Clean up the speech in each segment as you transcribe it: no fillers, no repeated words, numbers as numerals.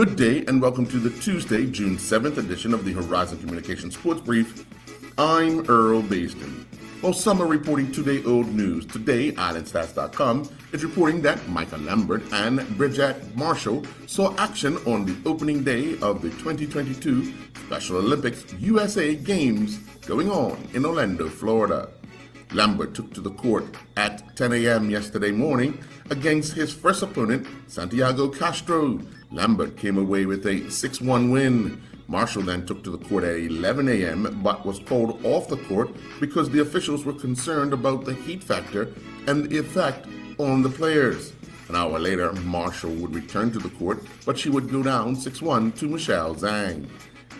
Good day and welcome to the Tuesday, June 7th edition of the Horizon Communications Sports Brief. I'm Earl Basden. While some are reporting two-day-old news, today Islandstats.com is reporting that Micah Lambert and Bridget Marshall saw action on the opening day of the 2022 Special Olympics USA Games going on in Orlando, Florida. Lambert took to the court at 10 a.m. yesterday morning against his first opponent, Santiago Castro. Lambert came away with a 6-1 win. Marshall then took to the court at 11 a.m. but was called off the court because the officials were concerned about the heat factor and the effect on the players. An hour later, Marshall would return to the court, but she would go down 6-1 to Michelle Zhang.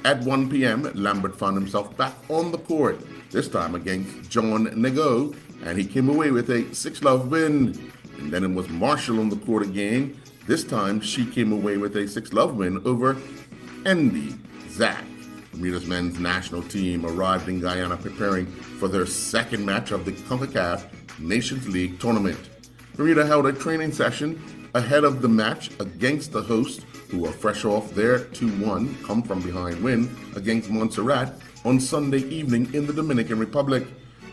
At 1 p.m., Lambert found himself back on the court, this time against John Nego, and he came away with a 6-love win. And then it was Marshall on the court again. This time, she came away with a 6-love win over Andy Zach. Bermuda's men's national team arrived in Guyana preparing for their second match of the CONCACAF Nations League tournament. Bermuda held a training session ahead of the match against the hosts, who were fresh off their 2-1 come-from-behind win against Montserrat on Sunday evening in the Dominican Republic.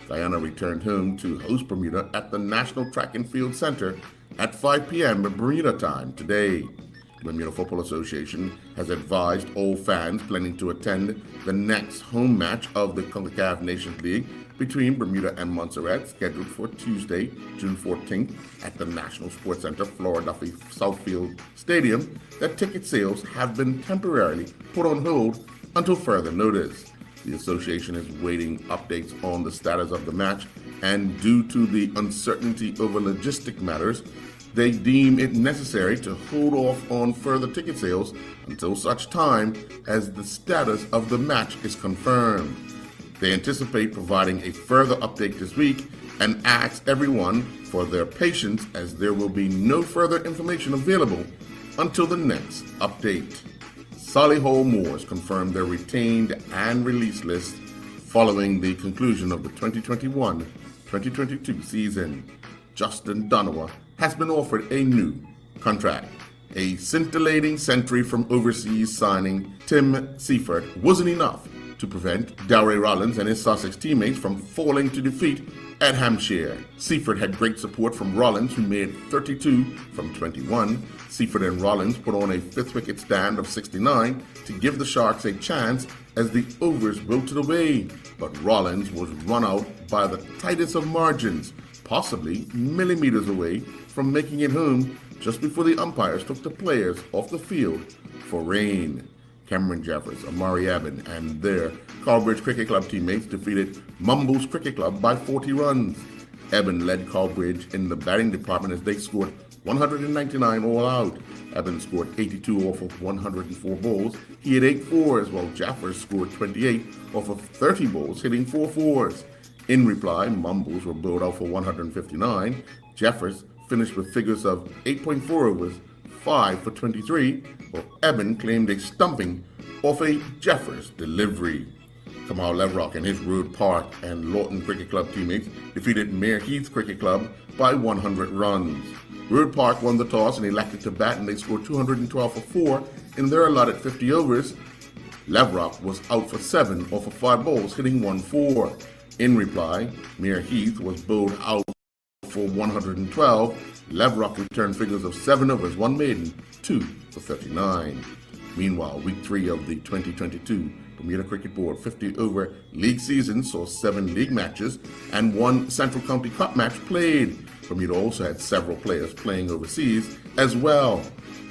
Guyana returned home to host Bermuda at the National Track and Field Center at 5 p.m. Bermuda time today. The Bermuda Football Association has advised all fans planning to attend the next home match of the CONCACAF Nations League between Bermuda and Montserrat, scheduled for Tuesday, June 14th at the National Sports Center, Florida Southfield Stadium, that ticket sales have been temporarily put on hold until further notice. The association is waiting updates on the status of the match, and due to the uncertainty over logistic matters, they deem it necessary to hold off on further ticket sales until such time as the status of the match is confirmed. They anticipate providing a further update this week and ask everyone for their patience, as there will be no further information available until the next update. Solihull Moors confirmed their retained and release list following the conclusion of the 2021-2022 season. Justin Donowa has been offered a new contract. A scintillating century from overseas signing Tim Seifert wasn't enough to prevent Darry Rollins and his Sussex teammates from falling to defeat at Hampshire. Seifert had great support from Rollins, who made 32 from 21. Seifert and Rollins put on a fifth wicket stand of 69 to give the Sharks a chance as the overs wilted away, but Rollins was run out by the tightest of margins, possibly millimeters away from making it home just before the umpires took the players off the field for rain. Cameron Jeffers, Amari Eben, and their Cowbridge Cricket Club teammates defeated Mumbles Cricket Club by 40 runs. Eben led Cowbridge in the batting department as they scored 199 all out. Eben scored 82 off of 104 balls. He hit 8 fours, while Jeffers scored 28 off of 30 balls, hitting 4 fours. In reply, Mumbles were bowled out for 159. Jeffers finished with figures of 8.4 overs, 5 for 23, while Eben claimed a stumping off a Jeffers delivery. Kamal Levrock and his Rood Park and Lawton Cricket Club teammates defeated Mere Heath Cricket Club by 100 runs. Rood Park won the toss and elected to bat, and they scored 212 for 4 in their allotted 50 overs. Levrock was out for 7 off of 5 balls, hitting 1-4. In reply, Mere Heath was bowled out for 112. Levrock returned figures of 7 overs, 1 maiden, 2 for 39. Meanwhile, week 3 of the 2022 Bermuda Cricket Board 50-over league season saw 7 league matches and 1 Central County Cup match played. Bermuda also had several players playing overseas as well.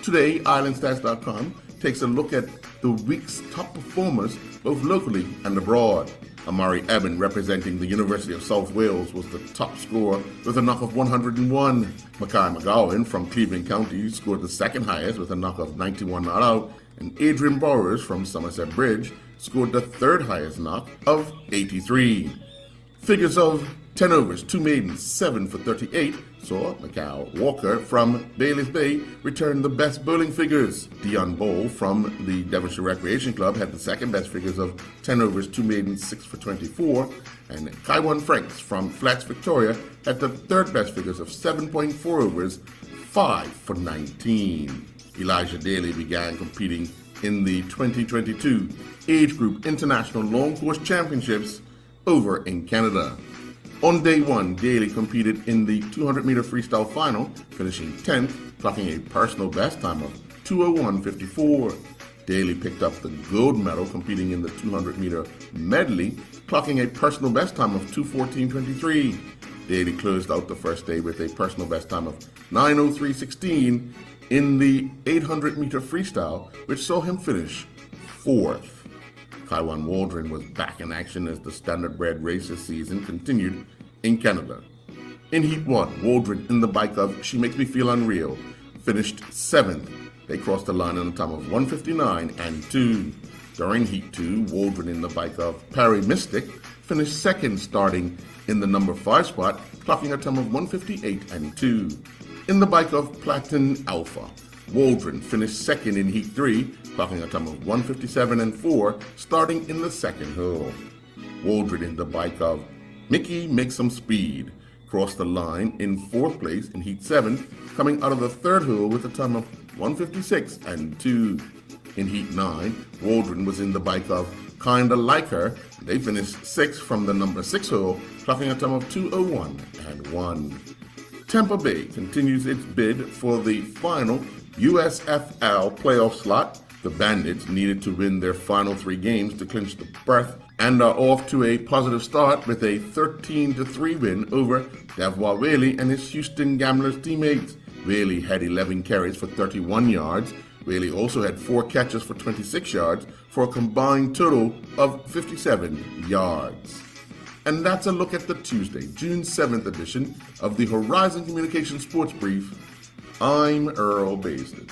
Today, Islandstats.com takes a look at the week's top performers both locally and abroad. Amari Eben, representing the University of South Wales, was the top scorer with a knock of 101. Mackay McGowan from Cleveland County scored the second highest with a knock of 91 not out, and Adrian Bowers from Somerset Bridge scored the third highest knock of 83. Figures of 10 overs, 2 maidens, 7 for 38 saw Macau Walker from Bailey's Bay return the best bowling figures. Dion Bowl from the Devonshire Recreation Club had the second best figures of 10 overs, 2 maidens, 6 for 24. And Kaiwan Franks from Flats Victoria had the third best figures of 7.4 overs, 5 for 19. Elijah Daly began competing in the 2022 Age Group International Long Course Championships over in Canada. On day one, Daly competed in the 200-meter freestyle final, finishing 10th, clocking a personal best time of 2:01.54. Daly picked up the gold medal competing in the 200-meter medley, clocking a personal best time of 2:14.23. Daly closed out the first day with a personal best time of 9:03.16 in the 800-meter freestyle, which saw him finish 4th. Kaiwan Waldron was back in action as the standardbred races season continued in Canada. In Heat 1, Waldron in the bike of She Makes Me Feel Unreal finished 7th. They crossed the line in a time of 1:59.2. During Heat 2, Waldron in the bike of Perry Mystic finished 2nd, starting in the number 5 spot, clocking a time of 1:58.2. In the bike of Platin Alpha, Waldron finished 2nd in Heat 3, clocking a time of 1:57.4, starting in the 2nd hole. Waldron in the bike of Mickey Make Some Speed crossed the line in 4th place in Heat 7, coming out of the 3rd hole with a time of 1:56.2. In Heat 9, Waldron was in the bike of Kinda Like Her. They finished 6th from the number 6 hole, clocking a time of 2:01.1. Tampa Bay continues its bid for the final USFL playoff slot. The Bandits needed to win their final 3 games to clinch the berth and are off to a positive start with a 13-3 win over Devois Whaley and his Houston Gamblers teammates. Whaley had 11 carries for 31 yards. Whaley also had 4 catches for 26 yards for a combined total of 57 yards. And that's a look at the Tuesday, June 7th edition of the Horizon Communications Sports Brief. I'm Earl Baisden.